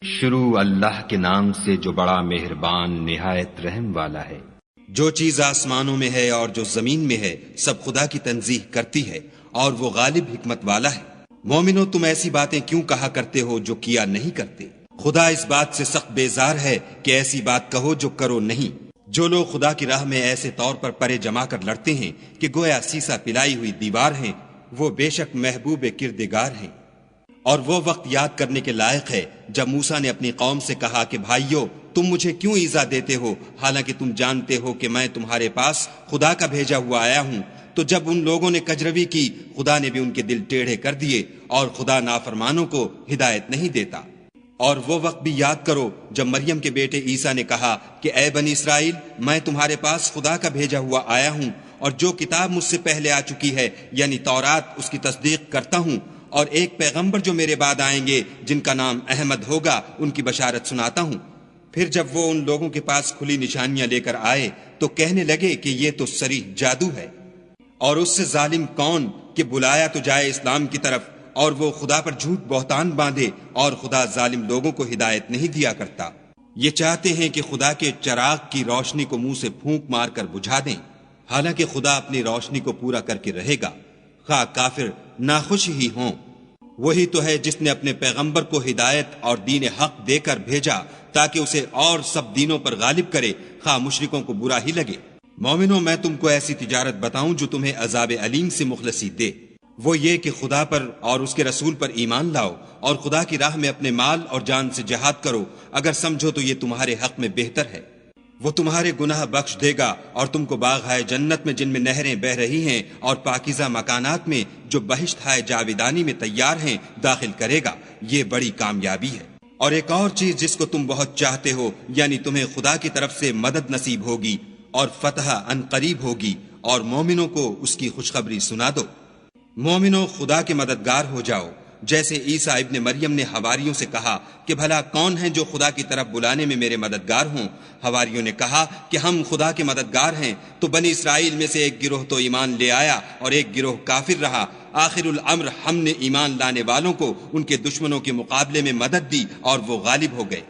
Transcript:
شروع اللہ کے نام سے جو بڑا مہربان نہایت رحم والا ہے۔ جو چیز آسمانوں میں ہے اور جو زمین میں ہے سب خدا کی تنزیح کرتی ہے اور وہ غالب حکمت والا ہے۔ مومنو تم ایسی باتیں کیوں کہا کرتے ہو جو کیا نہیں کرتے؟ خدا اس بات سے سخت بیزار ہے کہ ایسی بات کہو جو کرو نہیں۔ جو لوگ خدا کی راہ میں ایسے طور پر پرے جما کر لڑتے ہیں کہ گویا سیسا پلائی ہوئی دیوار ہیں، وہ بے شک محبوب کردگار ہیں۔ اور وہ وقت یاد کرنے کے لائق ہے جب موسیٰ نے اپنی قوم سے کہا کہ بھائیو تم مجھے کیوں ایذا دیتے ہو حالانکہ تم جانتے ہو کہ میں تمہارے پاس خدا کا بھیجا ہوا آیا ہوں۔ تو جب ان لوگوں نے کجروی کی خدا نے بھی ان کے دل ٹیڑھے کر دیے، اور خدا نافرمانوں کو ہدایت نہیں دیتا۔ اور وہ وقت بھی یاد کرو جب مریم کے بیٹے عیسیٰ نے کہا کہ اے بنی اسرائیل میں تمہارے پاس خدا کا بھیجا ہوا آیا ہوں، اور جو کتاب مجھ سے پہلے آ چکی ہے یعنی تورات اس کی تصدیق کرتا ہوں، اور ایک پیغمبر جو میرے بعد آئیں گے جن کا نام احمد ہوگا ان کی بشارت سناتا ہوں۔ پھر جب وہ ان لوگوں کے پاس کھلی نشانیاں لے کر آئے تو کہنے لگے کہ یہ تو صریح جادو ہے، اور اس سے ظالم کون کہ بلایا تو جائے اسلام کی طرف، اور وہ خدا پر جھوٹ بہتان باندھے، اور خدا ظالم لوگوں کو ہدایت نہیں دیا کرتا۔ یہ چاہتے ہیں کہ خدا کے چراغ کی روشنی کو منہ سے پھونک مار کر بجھا دیں، حالانکہ خدا اپنی روشنی کو پورا کر کے رہے گا، خواہ کافر ناخوش ہی ہوں۔ وہی تو ہے جس نے اپنے پیغمبر کو ہدایت اور دین حق دے کر بھیجا تاکہ اسے اور سب دینوں پر غالب کرے، خواہ مشرکوں کو برا ہی لگے۔ مومنوں میں تم کو ایسی تجارت بتاؤں جو تمہیں عذاب علیم سے مخلصی دے، وہ یہ کہ خدا پر اور اس کے رسول پر ایمان لاؤ، اور خدا کی راہ میں اپنے مال اور جان سے جہاد کرو، اگر سمجھو تو یہ تمہارے حق میں بہتر ہے۔ وہ تمہارے گناہ بخش دے گا اور تم کو باغ ہائے جنت میں جن میں نہریں بہ رہی ہیں اور پاکیزہ مکانات میں جو بہشت ہائے جاویدانی میں تیار ہیں داخل کرے گا۔ یہ بڑی کامیابی ہے۔ اور ایک اور چیز جس کو تم بہت چاہتے ہو، یعنی تمہیں خدا کی طرف سے مدد نصیب ہوگی اور فتح ان قریب ہوگی، اور مومنوں کو اس کی خوشخبری سنا دو۔ مومنوں خدا کے مددگار ہو جاؤ، جیسے عیسیٰ ابن مریم نے حواریوں سے کہا کہ بھلا کون ہیں جو خدا کی طرف بلانے میں میرے مددگار ہوں؟ حواریوں نے کہا کہ ہم خدا کے مددگار ہیں۔ تو بنی اسرائیل میں سے ایک گروہ تو ایمان لے آیا اور ایک گروہ کافر رہا۔ آخر الامر ہم نے ایمان لانے والوں کو ان کے دشمنوں کے مقابلے میں مدد دی اور وہ غالب ہو گئے۔